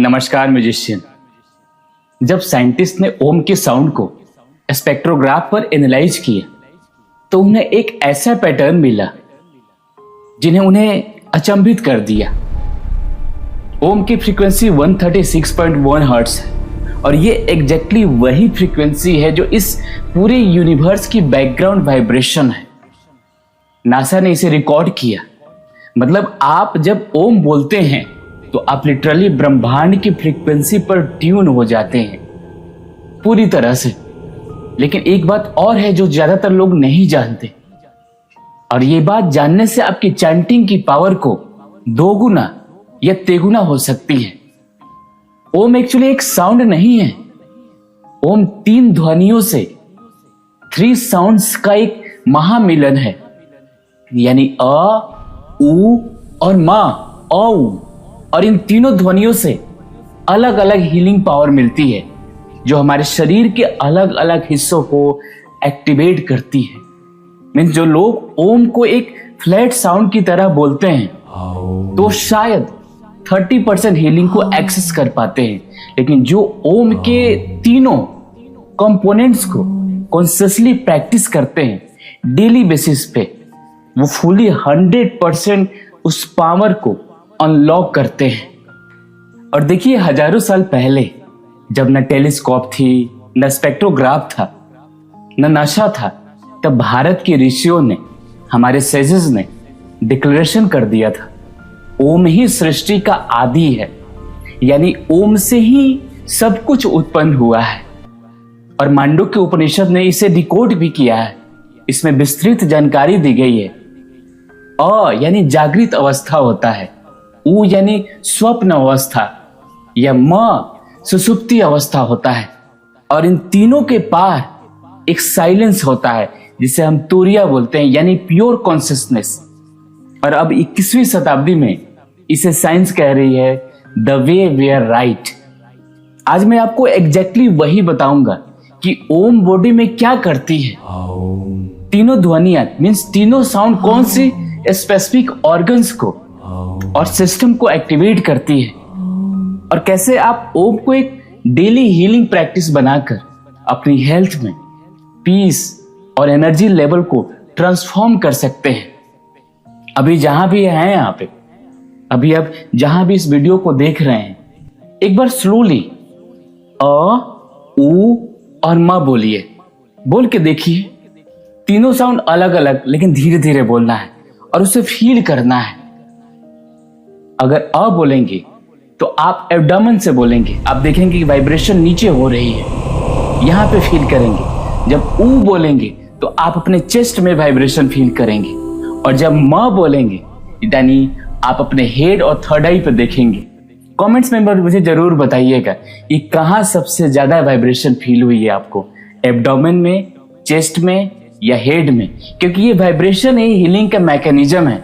नमस्कार म्यूजिशियन। जब साइंटिस्ट ने ओम के साउंड को स्पेक्ट्रोग्राफ पर एनालाइज किया तो उन्हें एक ऐसा पैटर्न मिला जिन्हें उन्हें अचंभित कर दिया। ओम की फ्रीक्वेंसी 136.1 हर्ट्ज है और ये एग्जैक्टली वही फ्रीक्वेंसी है जो इस पूरे यूनिवर्स की बैकग्राउंड वाइब्रेशन है। नासा ने इसे रिकॉर्ड किया। मतलब आप जब ओम बोलते हैं तो आप लिटरली ब्रह्मांड की फ्रीक्वेंसी पर ट्यून हो जाते हैं पूरी तरह से। लेकिन एक बात और है जो ज्यादातर लोग नहीं जानते, और ये बात जानने से आपकी चैंटिंग की पावर को दोगुना या तेगुना हो सकती है। ओम एक्चुअली एक साउंड नहीं है। ओम 3 ध्वनियों से 3 साउंड्स का एक महामिलन है, यानी अ, उ और मा, औ। और इन तीनों ध्वनियों से अलग अलग हीलिंग पावर मिलती है जो हमारे शरीर के अलग अलग हिस्सों को एक्टिवेट करती है। मीन्स जो लोग ओम को एक फ्लैट साउंड की तरह बोलते हैं तो शायद 30% हीलिंग को एक्सेस कर पाते हैं, लेकिन जो ओम के तीनों कंपोनेंट्स को कॉन्शियसली प्रैक्टिस करते हैं डेली बेसिस पे, वो फुली 100% उस पावर को अनलॉक करते हैं। और देखिए, हजारों साल पहले जब न टेलीस्कोप थी, न स्पेक्ट्रोग्राफ था, न नशा था, तब भारत के ऋषियों ने, हमारे सेजेस ने डिक्लेरेशन कर दिया था ओम ही सृष्टि का आदि है, यानी ओम से ही सब कुछ उत्पन्न हुआ है। और मांडुक्य उपनिषद ने इसे डिकोड भी किया है। इसमें विस्तृत जानकारी दी गई है। अ यानी जागृत अवस्था होता है, उ यानी स्वप्न अवस्था, या म सुसुप्ति अवस्था होता है, और इन तीनों के पार एक साइलेंस होता है जिसे हम तुरिया बोलते हैं, यानी प्योर कॉन्शियसनेस। और अब 21वीं शताब्दी में इसे साइंस कह रही है the way we are right. आज मैं आपको एग्जैक्टली वही बताऊंगा कि ओम बॉडी में क्या करती है। तीनों ध्वनियां मीन्स तीनों साउंड कौन सी स्पेसिफिक ऑर्गन्स को और सिस्टम को एक्टिवेट करती है, और कैसे आप ओम को एक डेली हीलिंग प्रैक्टिस बनाकर अपनी हेल्थ में पीस और एनर्जी लेवल को ट्रांसफॉर्म कर सकते हैं। अभी जहां भी हैं यहाँ पे, अभी आप जहां भी इस वीडियो को देख रहे हैं, एक बार स्लोली अ, उ और म बोलिए। बोल के देखिए। तीनों साउंड अलग अलग, लेकिन धीरे धीरे बोलना है और उसे फील करना है। अगर अ बोलेंगे तो आप एब्डोमेन से बोलेंगे, आप देखेंगे कि वाइब्रेशन नीचे हो रही है, यहां पे फील करेंगे। जब उ बोलेंगे तो आप अपने चेस्ट में वाइब्रेशन फील करेंगे, और जब म बोलेंगे यानी आप अपने हेड और थर्ड आई पे देखेंगे। कमेंट्स में मुझे जरूर बताइएगा कि कहां सबसे ज्यादा वाइब्रेशन फील हुई है आपको, एब्डोमेन में, चेस्ट में या हेड में, क्योंकि ये वाइब्रेशन ही हीलिंग का मैकेनिज्म है।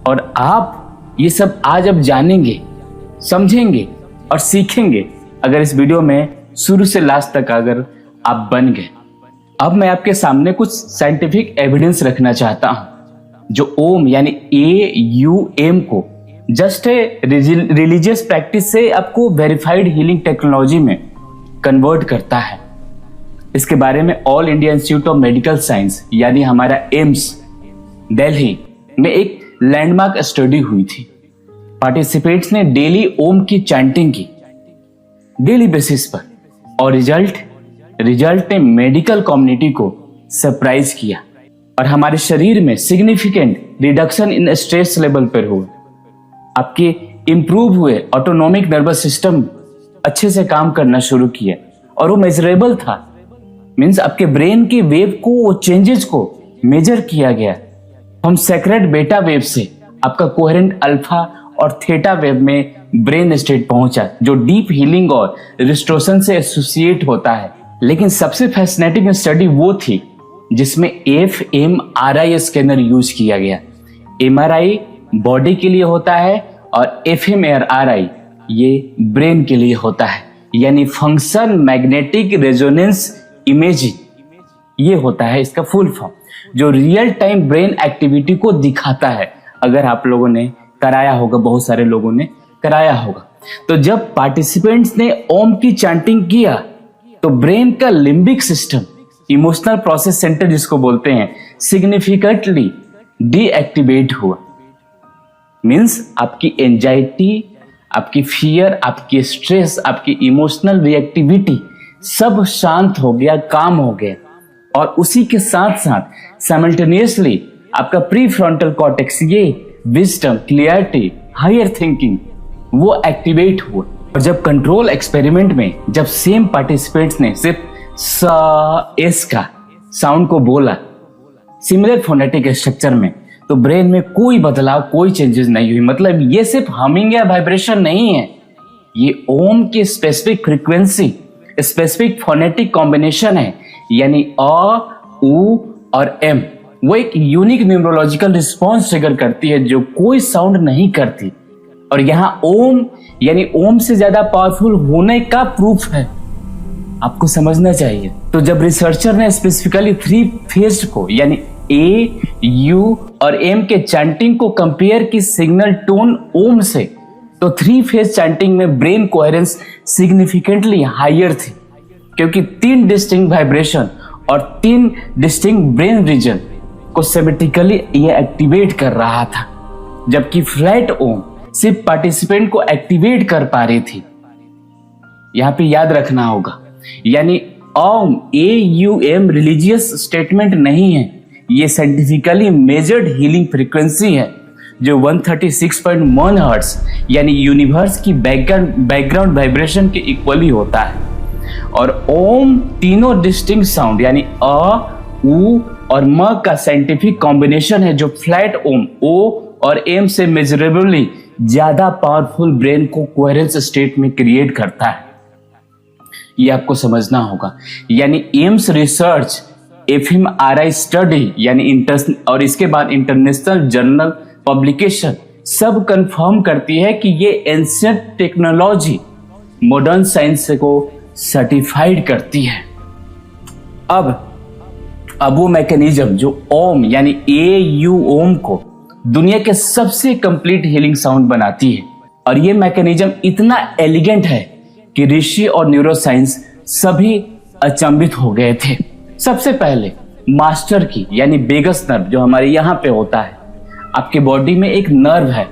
और आप ये सब आज अब जानेंगे, समझेंगे और सीखेंगे अगर इस वीडियो में शुरू से लास्ट तक अगर आप बन गए। अब मैं आपके सामने कुछ साइंटिफिक एविडेंस रखना चाहता हूं जो ओम यानी AUM को जस्ट रिलीजियस प्रैक्टिस से आपको वेरीफाइड हीलिंग टेक्नोलॉजी में कन्वर्ट करता है। इसके बारे में all India institute of medical science यानी हमारा एम्स दिल्ली में एक लैंडमार्क स्टडी हुई थी। पार्टिसिपेंट्स ने डेली ओम की चैंटिंग की डेली बेसिस पर, और रिजल्ट ने मेडिकल कम्युनिटी को सरप्राइज किया, और हमारे शरीर में significant reduction in stress level पर हुआ। आपके इंप्रूव हुए ऑटोनॉमिक नर्वस सिस्टम अच्छे से काम करना शुरू किया, और वो मेजरेबल था। मीन्स आपके ब्रेन की वेव को, वो चेंजेस को मेजर किया गया। हम सेक्रेट बेटा वेव से आपका कोहेरेंट अल्फा और थीटा वेव में ब्रेन स्टेट पहुंचा, जो डीप हीलिंग और रिस्टोरेशन से एसोसिएट होता है। लेकिन सबसे फैसिनेटिंग स्टडी वो थी जिसमें fMRI स्कैनर यूज किया गया। MRI बॉडी के लिए होता है और fMRI ये ब्रेन के लिए होता है, यानी फंक्शन मैग्नेटिक रेजोनेंस इमेजिंग ये होता है इसका फुल फॉर्म, जो रियल टाइम ब्रेन एक्टिविटी को दिखाता है। अगर आप लोगों ने कराया होगा, बहुत सारे लोगों ने कराया होगा। तो जब पार्टिसिपेंट्स ने ओम की चैंटिंग किया तो ब्रेन का limbic system, emotional process centre जिसको बोलते हैं, सिग्निफिकेंटली डीएक्टिवेट हुआ। मीन्स आपकी एंजाइटी, आपकी फियर, आपकी स्ट्रेस, आपकी इमोशनल रिएक्टिविटी सब शांत हो गया, काम हो गया। और उसी के साथ साथ साइमल्टेनियसली आपका प्री फ्रंटल कॉर्टेक्स, ये विजडम, क्लियरिटी, हायर थिंकिंग, वो एक्टिवेट हुआ। और जब कंट्रोल एक्सपेरिमेंट में जब सेम पार्टिसिपेंट्स ने सिर्फ स एस का साउंड को बोला सिमिलर फोनेटिक स्ट्रक्चर में, तो ब्रेन में कोई बदलाव, कोई चेंजेस नहीं हुई। मतलब ये सिर्फ हमिंग या वाइब्रेशन नहीं है, ये ओम की specific frequency, specific phonetic combination है। यानी अ, उ और एम वो एक यूनिक न्यूरोलॉजिकल रिस्पॉन्स ट्रिगर करती है जो कोई साउंड नहीं करती। और यहां ओम यानी ओम से ज्यादा पावरफुल होने का प्रूफ है, आपको समझना चाहिए। तो जब रिसर्चर ने स्पेसिफिकली 3 फेज को यानी ए, यू और एम के चैंटिंग को कंपेयर की सिग्नल टोन ओम से, तो 3 फेज चैंटिंग में ब्रेन कोहेरेंस सिग्निफिकेंटली हायर थी, क्योंकि 3 डिस्टिंक्ट वाइब्रेशन और 3 डिस्टिंक्ट ब्रेन रीजन को सिमेट्रिकली ये एक्टिवेट कर रहा था, जबकि फ्लैट ओम सिर्फ पार्टिसिपेंट को एक्टिवेट कर पा रही थी। यहां पे याद रखना होगा, यानी ओम AUM रिलीजियस स्टेटमेंट नहीं है, ये साइंटिफिकली मेजर्ड हीलिंग फ्रीक्वेंसी है जो 136.1 हर्ट्ज यानी यूनिवर्स की बैकग्राउंड वाइब्रेशन के इक्वली होता है। और ओम तीनों डिस्टिंक्ट साउंड यानी अ, उ और म का साइंटिफिक कॉम्बिनेशन है जो फ्लैट ओम ओ और एम से मेजरेबली ज्यादा पावरफुल ब्रेन को कोहेरेंस स्टेट में क्रिएट करता है। ये आपको समझना होगा। यानी एम्स रिसर्च, FMRI स्टडी यानी और इसके बाद इंटरनेशनल जर्नल पब्लिकेशन सब कंफर्म करती है कि ये एंशिएंट टेक्नोलॉजी मॉडर्न साइंस को सर्टिफाइड करती है। अब वो मैकेनिज्म जो ओम यानी AUM को दुनिया के सबसे कंप्लीट हीलिंग साउंड बनाती है, और ये मैकेनिज्म इतना एलिगेंट है कि ऋषि और न्यूरोसाइंस सभी अचंभित हो गए थे। सबसे पहले मास्टर की यानी वेगस नर्व जो हमारे यहाँ पे होता है, आपके बॉडी में एक नर्व है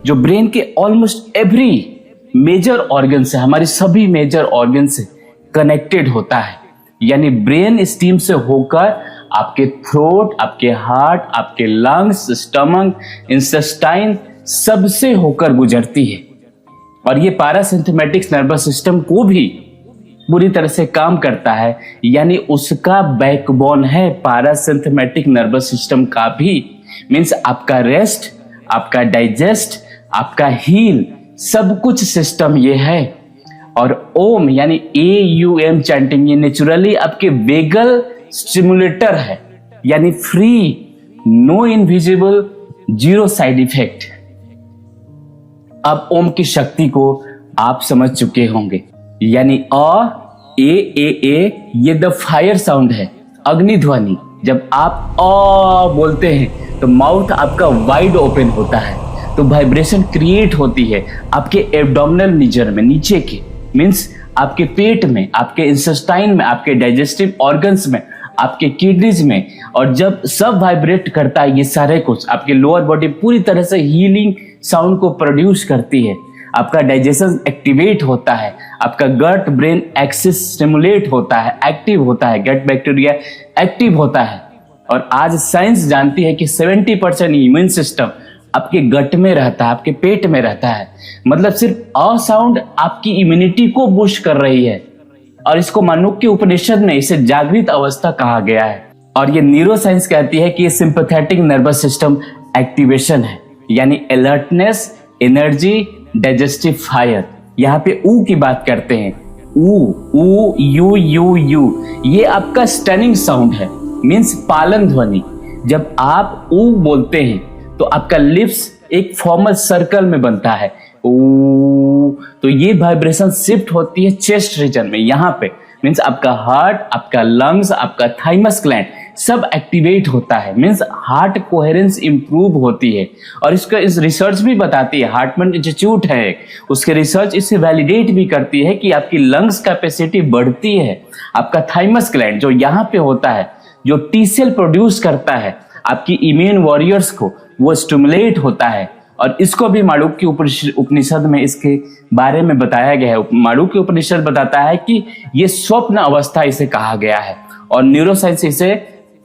जो ब्रेन के ऑलमोस्ट एवरी मेजर ऑर्गन से, हमारे सभी मेजर ऑर्गन से कनेक्टेड होता है। यानी ब्रेन स्टीम से होकर आपके थ्रोट, आपके हार्ट, आपके लंग्स, स्टमक, इंटेस्टाइन सबसे होकर गुजरती है। और ये पैरासिम्पथेटिक नर्वस सिस्टम को भी बुरी तरह से काम करता है, यानी उसका बैकबोन है पैरासिम्पथेटिक नर्वस सिस्टम का भी। मीन्स आपका रेस्ट, आपका डाइजेस्ट, आपका हील, सब कुछ सिस्टम ये है। और ओम यानी AUM चैंटिंग ये नेचुरली आपके वेगल स्टिमुलेटर है, यानी free, no invisible, zero side effect. अब ओम की शक्ति को आप समझ चुके होंगे। यानी ए ये द फायर साउंड है, अग्नि ध्वनि। जब आप बोलते हैं तो माउथ आपका वाइड ओपन होता है, तो वाइब्रेशन क्रिएट होती है आपके एब्डोमिनल रीजन में, नीचे के मीन्स आपके पेट में, आपके इंटेस्टाइन में, आपके डाइजेस्टिव ऑर्गन्स में, आपके किडनीज में। और जब सब वाइब्रेट करता है ये सारे कुछ, आपके लोअर बॉडी पूरी तरह से हीलिंग साउंड को प्रोड्यूस करती है। आपका डाइजेशन एक्टिवेट होता है, आपका गट ब्रेन एक्सिस स्टिमुलेट होता है, एक्टिव होता है, गट बैक्टीरिया एक्टिव होता है। और आज साइंस जानती है कि 70% इम्यून सिस्टम आपके गट में रहता है, आपके पेट में रहता है। मतलब सिर्फ साउंड आपकी इम्यूनिटी को बूस्ट कर रही है। और इसको मांडुक्य उपनिषद में इसे जागृत अवस्था कहा गया है। और ये न्यूरो साइंस कहती है कि ये सिंपैथेटिक नर्वस सिस्टम एक्टिवेशन है, यानी अलर्टनेस, एनर्जी, डाइजेस्टिव फायर। यहाँ पे ऊ की बात करते हैं, ऊ यू ये आपका स्टनिंग साउंड है, मीन्स पालन ध्वनि। जब आप ऊ बोलते हैं तो आपका लिप्स एक फॉर्मल सर्कल में बनता है, ऊ। तो ये वाइब्रेशन शिफ्ट होती है चेस्ट रीजन में, यहाँ पे मीन्स आपका हार्ट, आपका लंग्स, आपका थाइमस ग्लैंड सब एक्टिवेट होता है, मीन्स हार्ट कोहेरेंस इंप्रूव होती है। और इसका इस रिसर्च भी बताती है, हार्टमैन इंस्टीट्यूट है, उसके रिसर्च इसे वैलिडेट भी करती है कि आपकी लंग्स कैपेसिटी बढ़ती है। आपका थाइमस ग्लैंड जो यहाँ पे होता है, जो टी सेल प्रोड्यूस करता है आपकी इम्यून वॉरियर्स को, वो स्टिमुलेट होता है। और इसको भी मांडुक्य उपनिषद में इसके बारे में बताया गया है। मांडुक्य उपनिषद बताता है कि ये स्वप्न अवस्था इसे कहा गया है, और न्यूरोसाइंस इसे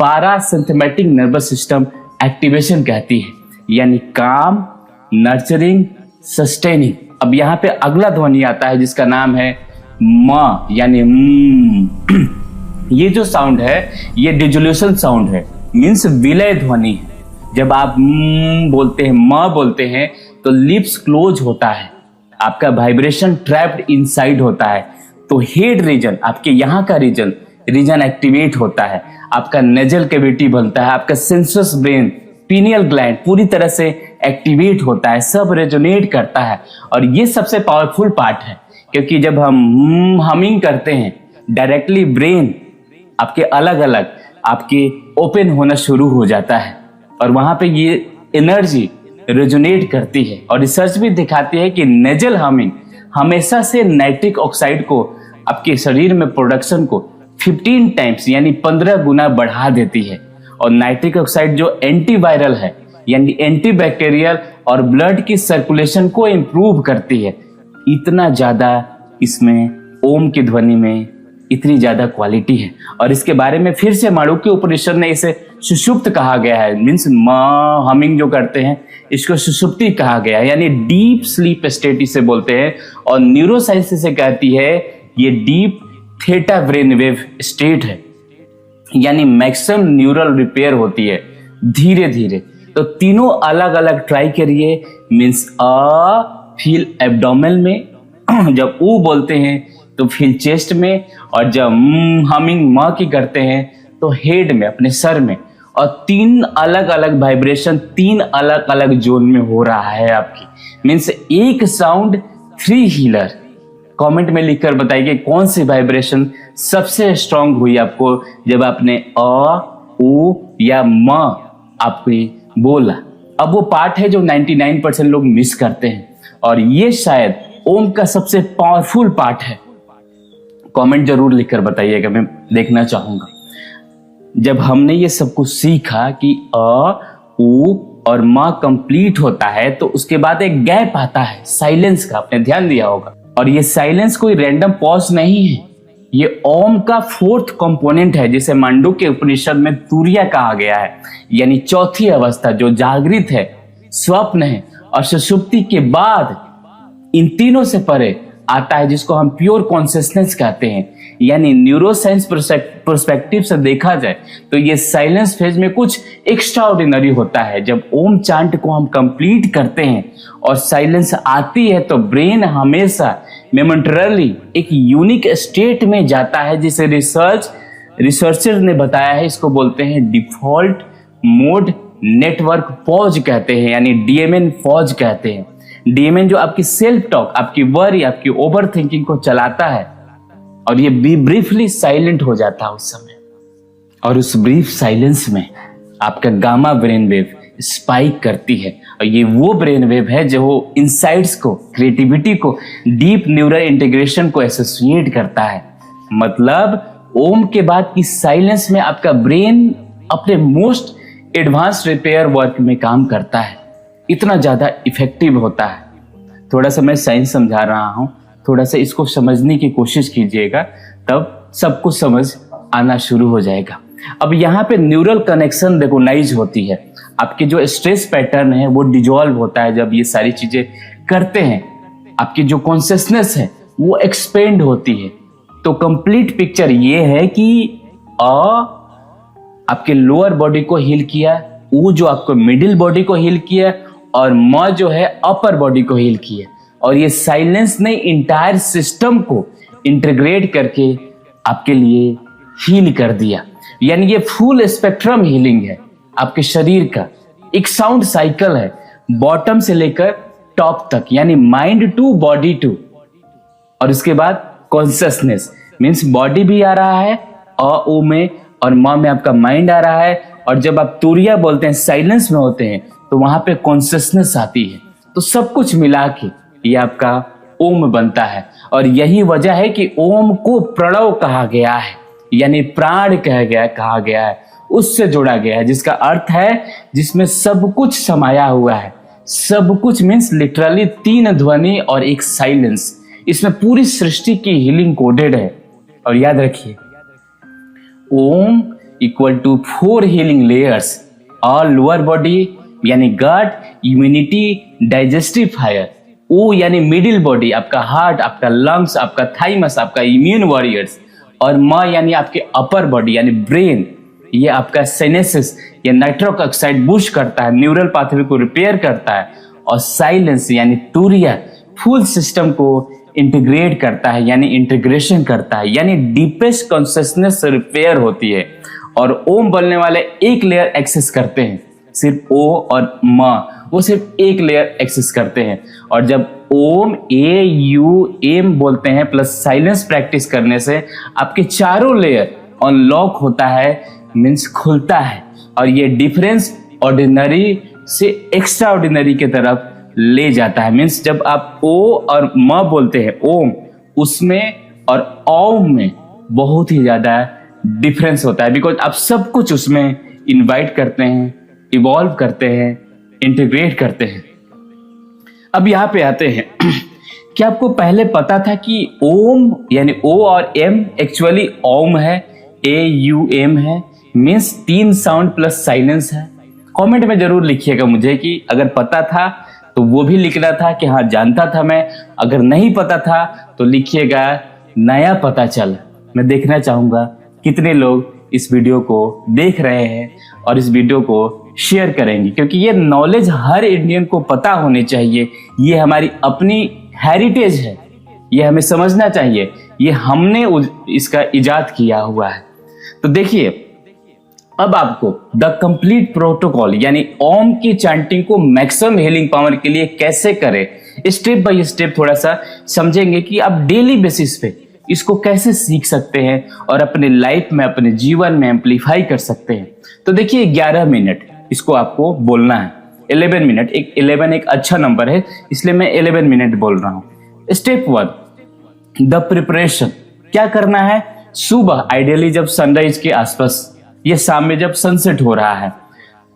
पैरासिम्पथेटिक नर्वस सिस्टम एक्टिवेशन कहती है, यानी काम, नर्चरिंग, सस्टेनिंग। अब यहाँ पे अगला ध्वनि आता है जिसका नाम है म, यानी ये जो साउंड है ये डिजोल्यूशन साउंड है, मीन्स विलय ध्वनि है। जब आप बोलते हैं, म बोलते हैं, तो लिप्स क्लोज होता है, आपका वाइब्रेशन ट्रैप्ड इनसाइड होता है। तो हेड रीजन, आपके यहाँ का रीजन एक्टिवेट होता है, आपका नेजल कैविटी बनता है, आपका सेंसस ब्रेन, पीनियल ग्लैंड पूरी तरह से एक्टिवेट होता है, सब रेजोनेट करता है। और ये सबसे पावरफुल पार्ट है, क्योंकि जब हम हमिंग करते हैं डायरेक्टली ब्रेन आपके अलग अलग आपके ओपन होना शुरू हो जाता है, और वहां पे ये एनर्जी रेजोनेट करती है। और रिसर्च भी दिखाती है कि नेजल हमिंग हमेशा से नाइट्रिक ऑक्साइड को आपके शरीर में प्रोडक्शन को 15 टाइम्स यानी 15 गुना बढ़ा देती है। और नाइट्रिक ऑक्साइड जो एंटीवायरल है, यानी एंटीबैक्टीरियल और ब्लड की सर्कुलेशन को इंप्रूव करती है। इतना ज्यादा इसमें ओम की ध्वनि में इतनी ज्यादा क्वालिटी है। और इसके बारे में फिर से मांडुक्य उपनिषद ने इसे सुषुप्त कहा गया है, मीन्स हमिंग जो करते हैं इसको सुषुप्ति कहा गया है, यानी डीप स्लीप स्टेट इसे बोलते हैं। और न्यूरोसाइंस इसे कहती है ये deep theta brain wave state है, यानी मैक्सिमम न्यूरल रिपेयर होती है धीरे धीरे। तो तीनों अलग अलग ट्राई करिए, मीन्स फील एब्डोमेन में, जब ऊ बोलते हैं तो फील चेस्ट में, और जब हमिंग म की करते हैं तो हेड में, अपने सर में। और 3 अलग अलग वाइब्रेशन 3 अलग अलग जोन में हो रहा है आपकी, मीन्स एक साउंड 3 हीलर। कमेंट में लिखकर बताइए कौन सी वाइब्रेशन सबसे स्ट्रांग हुई आपको जब आपने अ, उ या म आपको बोला। अब वो पार्ट है जो 99% लोग मिस करते हैं, और ये शायद ओम का सबसे पावरफुल पार्ट है। कमेंट जरूर लिखकर बताइएगा, मैं देखना चाहूंगा। जब हमने ये सब कुछ सीखा कि अ, उ और म कंप्लीट होता है, तो उसके बाद एक गैप आता है साइलेंस का, आपने ध्यान दिया होगा। और ये साइलेंस कोई रैंडम पॉज नहीं है, ये ओम का 4th कंपोनेंट है, जिसे मांडुक्य उपनिषद में तुरिया कहा गया है, यानी चौथी अवस्था जो जागृत है, स्वप्न है और सुषुप्ति के बाद इन तीनों से परे आता है, जिसको हम प्योर कॉन्शियसनेस कहते हैं। यानी न्यूरोसाइंस पर्सपेक्टिव से देखा जाए तो ये साइलेंस फेज में कुछ एक्स्ट्राऑर्डिनरी होता है। जब ओम चांट को हम कंप्लीट करते हैं और साइलेंस आती है, तो ब्रेन हमेशा मोमेंटरली एक यूनिक स्टेट में जाता है, जिसे रिसर्चर ने बताया है, इसको बोलते हैं डिफॉल्ट मोड नेटवर्क पॉज कहते हैं, यानी डीएमएन पॉज कहते हैं। डीएमएन जो आपकी सेल्फ टॉक, आपकी वरी, आपकी ओवर थिंकिंग को चलाता है, और ये ब्रीफली साइलेंट हो जाता है उस समय। और उस ब्रीफ साइलेंस में आपका गामा ब्रेन वेव स्पाइक करती है, और ये वो ब्रेन वेव है जो इनसाइट्स को, क्रिएटिविटी को, डीप न्यूरल इंटीग्रेशन को एसोसिएट करता है। मतलब ओम के बाद की साइलेंस में आपका ब्रेन अपने मोस्ट एडवांस रिपेयर वर्क में काम करता है, इतना ज्यादा इफेक्टिव होता है। थोड़ा सा मैं साइंस समझा रहा हूं, थोड़ा सा इसको समझने की कोशिश कीजिएगा, तब सब कुछ समझ आना शुरू हो जाएगा। अब यहाँ पे न्यूरल कनेक्शन रिकॉग्नाइज होती है, आपके जो स्ट्रेस पैटर्न है वो डिजॉल्व होता है जब ये सारी चीजें करते हैं। आपकी जो कॉन्शियसनेस है वो एक्सपेंड होती है। तो कंप्लीट पिक्चर ये है कि आपके लोअर बॉडी को हील किया, ऊ जो आपको मिडिल बॉडी को हील किया, और म जो है अपर बॉडी को हील किया। और ये साइलेंस ने इंटायर सिस्टम को इंटीग्रेट करके आपके लिए हील कर दिया। यानी ये फुल स्पेक्ट्रम हीलिंग है आपके शरीर का, एक साउंड साइकिल है बॉटम से लेकर टॉप तक, यानी माइंड टू बॉडी टू। और इसके बाद कॉन्शियसनेस मीन्स बॉडी भी आ रहा है अ ओ में, और म में आपका माइंड आ रहा है, और जब आप तुरिया बोलते हैं, साइलेंस में होते हैं, तो वहां पे कॉन्शियसनेस आती है। तो सब कुछ मिला के ये आपका ओम बनता है। और यही वजह है कि ओम को प्रणव कहा गया है, यानी प्राण कहा गया है, उससे जोड़ा गया है, जिसका अर्थ है जिसमें सब कुछ समाया हुआ है। सब कुछ मीन्स लिटरली 3 ध्वनि और एक साइलेंस, इसमें पूरी सृष्टि की हीलिंग कोडेड है। और याद रखिए, Om equal to 4 healing layers, all lower body यानी गट, इम्यूनिटी, डाइजेस्टिव फायर। ओ यानी मिडिल बॉडी, आपका हार्ट, आपका लंग्स, आपका थाइमस, आपका इम्यून वॉरियर्स। और म यानी आपके अपर बॉडी यानी ब्रेन, ये आपका साइनेसिस, ये नाइट्रिक ऑक्साइड बूस्ट करता है, न्यूरल पाथवे को रिपेयर करता है। और साइलेंस यानी तुरिया फुल सिस्टम को इंटीग्रेट करता है, यानी इंटीग्रेशन करता है, यानी डीपेस्ट कॉन्शियसनेस रिपेयर होती है। और ओम बोलने वाले एक लेयर एक्सेस करते हैं, सिर्फ ओ और म, वो सिर्फ एक लेयर एक्सेस करते हैं। और जब ओम ए यू एम बोलते हैं प्लस साइलेंस प्रैक्टिस करने से आपके चारों लेयर अनलॉक होता है, मीन्स खुलता है। और ये डिफरेंस ऑर्डिनरी से एक्स्ट्रा ऑर्डिनरी की तरफ ले जाता है। मीन्स जब आप ओ और म बोलते हैं ओम, उसमें और ओम में बहुत ही ज्यादा डिफरेंस होता है, बिकॉज आप सब कुछ उसमें इनवाइट करते हैं, इवॉल्व करते हैं, इंटीग्रेट करते हैं। अब यहाँ पे आते हैं क्या आपको पहले पता था कि ओम यानी ओ और एम एक्चुअली ओम है, ए यू एम है, मीन्स 3 साउंड प्लस साइलेंस है? कमेंट में जरूर लिखिएगा मुझे कि अगर पता था तो वो भी लिखना था कि हाँ जानता था मैं, अगर नहीं पता था तो लिखिएगा नया पता चल। मैं देखना चाहूंगा कितने लोग इस वीडियो को देख रहे हैं और इस वीडियो को शेयर करेंगे, क्योंकि ये नॉलेज हर इंडियन को पता होनी चाहिए। ये हमारी अपनी हेरिटेज है, ये हमें समझना चाहिए, ये हमने इसका इजाद किया हुआ है। तो देखिए, अब आपको द कंप्लीट प्रोटोकॉल यानी ओम की चैंटिंग को मैक्सिमम हीलिंग पावर के लिए कैसे करें, स्टेप बाय स्टेप थोड़ा सा समझेंगे कि आप डेली बेसिस पे इसको कैसे सीख सकते हैं और अपने लाइफ में, अपने जीवन में एम्पलीफाई कर सकते हैं। तो देखिए, 11 मिनट इसको आपको बोलना है। 11 मिनट, 11 एक अच्छा नंबर है, इसलिए मैं 11 मिनट बोल रहा हूं। Step 1, the preparation. क्या करना है? सुबह आइडियली जब सनराइज के आसपास, ये शाम में जब सनसेट हो रहा है,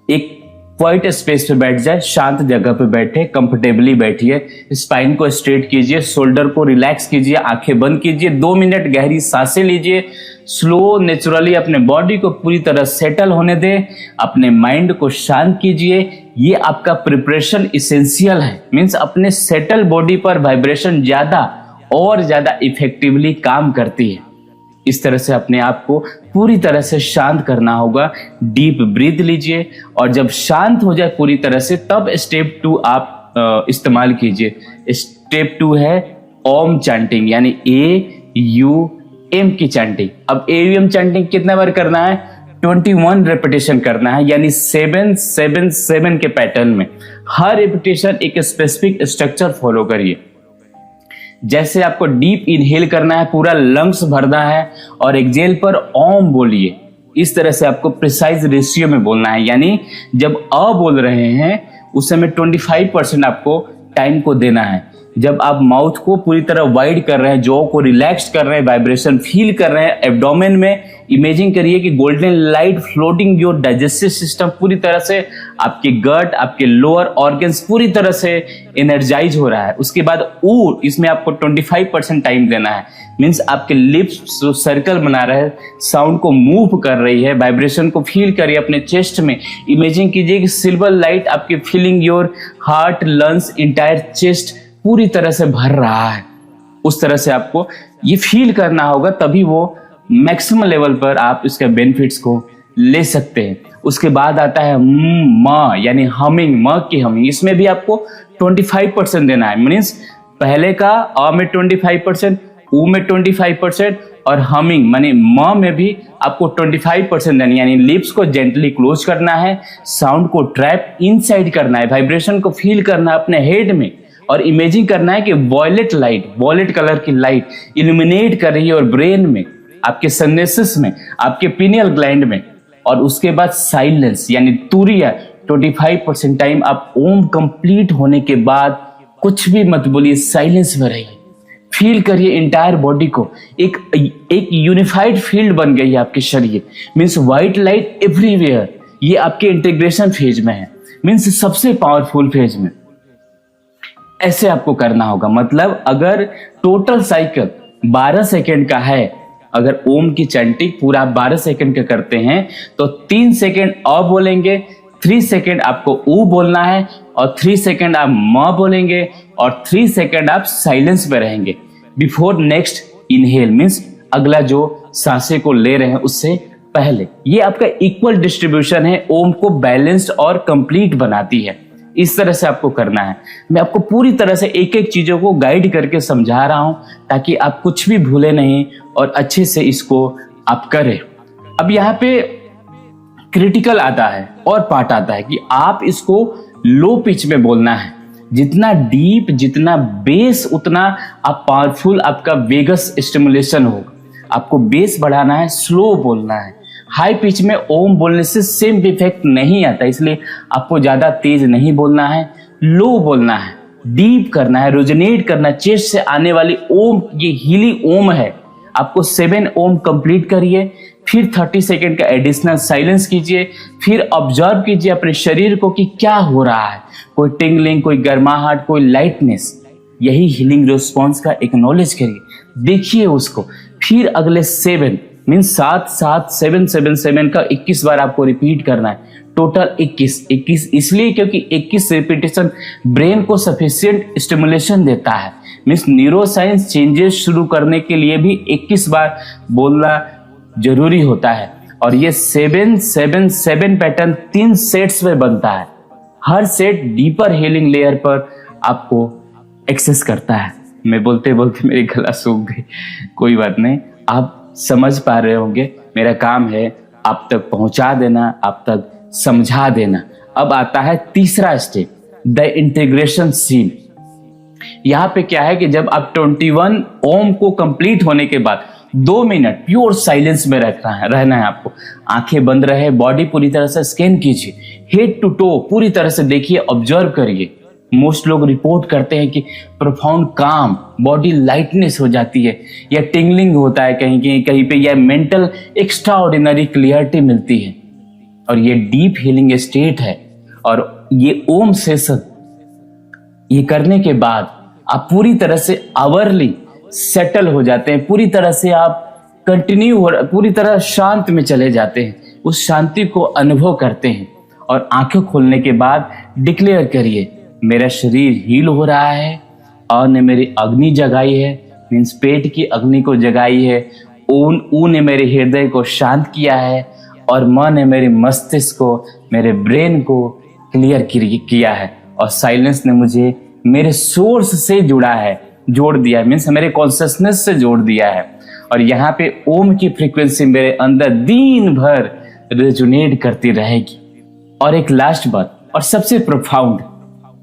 एक क्वाइट स्पेस पे बैठ जाए, शांत जगह पे बैठे, कंफर्टेबली बैठिए, स्पाइन को स्ट्रेट कीजिए, शोल्डर को रिलैक्स कीजिए, आंखें बंद कीजिए, 2 मिनट गहरी सांसें लीजिए, स्लो नेचुरली अपने बॉडी को पूरी तरह सेटल होने दें, अपने माइंड को शांत कीजिए। ये आपका प्रिपरेशन इसेंशियल है, मीन्स अपने सेटल बॉडी पर वाइब्रेशन ज्यादा और ज्यादा इफेक्टिवली काम करती है। इस तरह से अपने आप को पूरी तरह से शांत करना होगा। डीप ब्रीथ लीजिए और जब शांत हो जाए पूरी तरह से, तब स्टेप 2 आप इस्तेमाल कीजिए। स्टेप 2 है ओम चैंटिंग, यानी ए यू एम की चैंटिंग। अब ए यू एम चैंटिंग कितना बार करना है? 21 रेपिटेशन करना है, यानी 7-7-7 के पैटर्न में। हर रेपिटेशन एक स्पेसिफिक स्ट्रक्चर फॉलो करिए। जैसे आपको डीप इनहेल करना है, पूरा लंग्स भरना है और एक्सहेल पर ओम बोलिए। इस तरह से आपको प्रिसाइज रेशियो में बोलना है, यानी जब अ बोल रहे हैं उस समय 25% आपको टाइम को देना है। जब आप माउथ को पूरी तरह वाइड कर रहे हैं, जॉ को रिलैक्स कर रहे हैं, वाइब्रेशन फील कर रहे हैं एब्डोमेन में, इमेजिन करिए कि golden light floating your digestive system, पूरी तरह से आपके गट, आपके लोअर ऑर्गन्स पूरी तरह से एनर्जाइज हो रहा है। उसके बाद इसमें आपको 25% टाइम देना है, मीन्स आपके लिप्स जो सर्कल बना रहे हैं, साउंड को मूव कर रही है, वाइब्रेशन को फील करिए अपने चेस्ट में। इमेजिन कीजिए कि सिल्वर लाइट आपके feeling your heart, lungs, entire chest पूरी तरह से भर रहा है। उस तरह से आपको ये फील करना होगा, तभी वो मैक्सिमम लेवल पर आप इसके बेनिफिट्स को ले सकते हैं। उसके बाद आता है म, यानी हमिंग, म की हमिंग। इसमें भी आपको 25% देना है, मीन्स पहले का अ में 25%, ऊ में 25% और हमिंग मानी म में भी आपको 25% देनी, यानी लिप्स को जेंटली क्लोज करना है, साउंड को ट्रैप इनसाइड करना है, वाइब्रेशन को फील करना है अपने हेड में और इमेजिन करना है कि वॉयलेट लाइट, वॉयलेट कलर की लाइट इल्यूमिनेट कर रही है और ब्रेन में आपके सिनेसिस में, आपके पिनियल ग्लैंड में। और उसके बाद साइलेंस यानी तुरिया 25% टाइम आप ओम कंप्लीट होने के बाद कुछ भी मत बोलिए, साइलेंस में रहिए। फील करिए इंटायर बॉडी को, एक यूनिफाइड फील्ड बन गई है आपके शरीर। Means white light everywhere. ये आपके इंटीग्रेशन फेज में है, मीन्स सबसे पावरफुल फेज में। ऐसे आपको करना होगा। मतलब अगर टोटल साइकिल 12 सेकेंड का है, अगर ओम की चैंटिंग पूरा 12 सेकेंड का करते हैं तो 3 सेकेंड अ बोलेंगे, 3 सेकेंड आपको ऊ बोलना है, और 3 सेकेंड आप म बोलेंगे, और 3 सेकेंड आप साइलेंस में रहेंगे बिफोर नेक्स्ट इनहेल। मीन्स अगला जो सांसें को ले रहे हैं उससे पहले। ये आपका इक्वल डिस्ट्रीब्यूशन है, ओम को बैलेंस्ड और कंप्लीट बनाती है। इस तरह से आपको करना है। मैं आपको पूरी तरह से एक एक चीजों को गाइड करके समझा रहा हूं ताकि आप कुछ भी भूले नहीं और अच्छे से इसको आप करें। अब यहाँ पे क्रिटिकल आता है और पार्ट आता है कि आप इसको लो पिच में बोलना है। जितना डीप, जितना बेस, उतना आप पावरफुल आपका वेगस स्टिमुलेशन होगा। आपको बेस बढ़ाना है, स्लो बोलना है। हाई पिच में ओम बोलने से सेम इफेक्ट नहीं आता, इसलिए आपको ज्यादा तेज नहीं बोलना है, लो बोलना है, डीप करना है, रोजनेट करना। चेस्ट से आने वाली ओम ये हीलिंग ओम है। आपको 7 ओम कंप्लीट करिए, फिर 30 सेकेंड का एडिशनल साइलेंस कीजिए, फिर ऑब्जर्व कीजिए अपने शरीर को कि क्या हो रहा है। कोई टिंगलिंग, कोई गर्माहट, कोई लाइटनेस, यही हीलिंग रिस्पॉन्स का एक्नॉलेज करिए, देखिए उसको। फिर अगले 7 मीन्स 7 7 7 7 7 का 21 बार आपको रिपीट करना है। टोटल 21 इसलिए क्योंकि 21 रिपीटेशन ब्रेन को सफिशिएंट स्टिमुलेशन देता है। मीन्स न्यूरोसाइंस चेंजेस शुरू करने के लिए भी 21 बार बोलना जरूरी होता है। और ये 7 7 7 पैटर्न 3 सेट्स में बनता है। हर सेट डीपर हीलिंग लेयर पर आपको एक्सेस करता है। मैं बोलते बोलते मेरी गला सूख गई, कोई बात नहीं, आप समझ पा रहे होंगे। मेरा काम है आप तक पहुंचा देना, आप तक समझा देना। अब आता है तीसरा स्टेप, द इंटीग्रेशन सीन। यहां पे क्या है कि जब आप 21 ओम को कंप्लीट होने के बाद 2 मिनट प्योर साइलेंस में रहना है आपको। आंखें बंद रहे, बॉडी पूरी तरह से स्कैन कीजिए, हेड टू टो पूरी तरह से देखिए, ऑब्जर्व करिए। मोस्ट लोग रिपोर्ट करते हैं कि प्रोफाउंड काम, बॉडी लाइटनेस हो जाती है, या टिंगलिंग होता है कहीं पे, या मेंटल एक्स्ट्रा ऑर्डिनरी क्लियरिटी मिलती है। और ये डीप हीलिंग स्टेट है। और ये ओम सेशन ये करने के बाद आप पूरी तरह से आवरली सेटल हो जाते हैं, पूरी तरह से आप पूरी तरह शांत में चले जाते हैं, उस शांति को अनुभव करते हैं। और आंखें खोलने के बाद डिक्लेयर करिए, मेरा शरीर हील हो रहा है, और ने मेरी अग्नि जगाई है, मीन्स पेट की अग्नि को जगाई है। ऊ ने मेरे हृदय को शांत किया है, और म ने मेरे मस्तिष्क को, मेरे ब्रेन को क्लियर किया है, और साइलेंस ने मुझे मेरे सोर्स से जोड़ दिया है, मीन्स मेरे कॉन्शियसनेस से जोड़ दिया है। और यहाँ पे ओम की फ्रीक्वेंसी मेरे अंदर दिन भर रेजोनेट करती रहेगी। और एक लास्ट बात और सबसे प्रोफाउंड,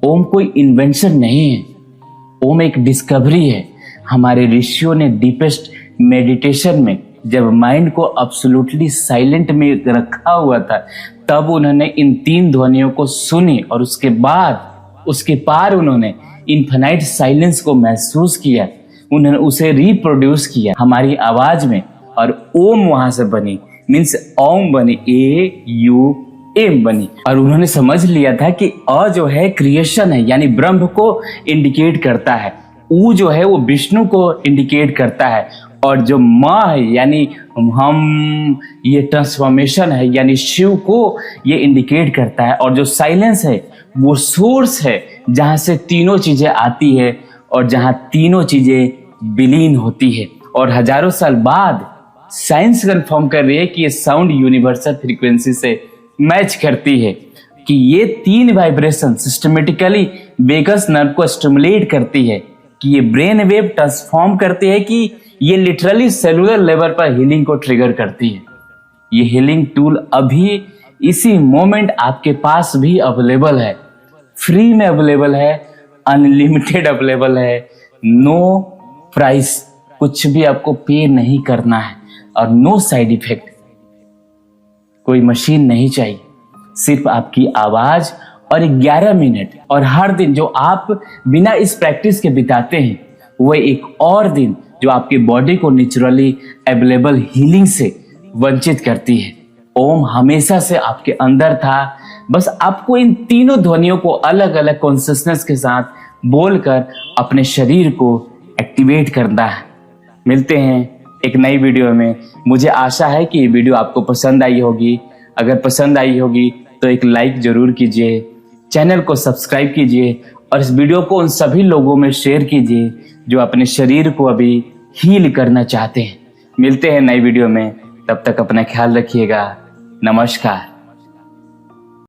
ओम कोई इन्वेंशन नहीं है, ओम एक डिस्कवरी है। हमारे ऋषियों ने डीपेस्ट मेडिटेशन में जब माइंड को अब्सोल्युटली साइलेंट में रखा हुआ था, तब उन्होंने इन 3 ध्वनियों को सुनी, और उसके बाद उसके पार उन्होंने इन्फिनाइट साइलेंस को महसूस किया। उन्होंने उसे रिप्रोड्यूस किया हमारी आवाज में, और ओम वहां से बनी, मीन्स ओम बनी, AUM बनी। और उन्होंने समझ लिया था कि अ जो है क्रिएशन है, यानी ब्रह्म को इंडिकेट करता है, ऊ जो है वो विष्णु को इंडिकेट करता है, और जो माँ है यानी हम, ये ट्रांसफॉर्मेशन है, यानी शिव को ये इंडिकेट करता है। और जो साइलेंस है वो सोर्स है जहां से तीनों चीजें आती है, और जहां तीनों चीजें विलीन होती है। और हजारों साल बाद साइंस कंफर्म कर रही है कि ये साउंड यूनिवर्सल फ्रीक्वेंसी से मैच करती है, कि ये 3 वाइब्रेशन सिस्टमेटिकली वेगस नर्व को स्टिमुलेट करती है, कि ये ब्रेन वेव ट्रांसफॉर्म करती है, कि ये लिटरली सेलुलर लेवल पर हीलिंग को ट्रिगर करती है। ये हीलिंग टूल अभी इसी मोमेंट आपके पास भी अवेलेबल है, फ्री में अवेलेबल है, अनलिमिटेड अवेलेबल है, नो प्राइस, कुछ भी आपको पे नहीं करना है। और नो साइड इफेक्ट। कोई मशीन नहीं चाहिए, सिर्फ आपकी आवाज और 11 मिनट। और हर दिन जो आप बिना इस प्रैक्टिस के बिताते हैं, वो एक और दिन जो आपकी बॉडी को नेचुरली अवेलेबल हीलिंग से वंचित करती है। ओम हमेशा से आपके अंदर था, बस आपको इन तीनों ध्वनियों को अलग अलग कॉन्शियसनेस के साथ बोलकर अपने शरीर को एक्टिवेट करना है। मिलते हैं एक नई वीडियो में। मुझे आशा है कि ये वीडियो आपको पसंद आई होगी। अगर पसंद आई होगी तो एक लाइक जरूर कीजिए, चैनल को सब्सक्राइब कीजिए और इस वीडियो को उन सभी लोगों में शेयर कीजिए जो अपने शरीर को अभी हील करना चाहते हैं। मिलते हैं नई वीडियो में, तब तक अपना ख्याल रखिएगा। नमस्कार।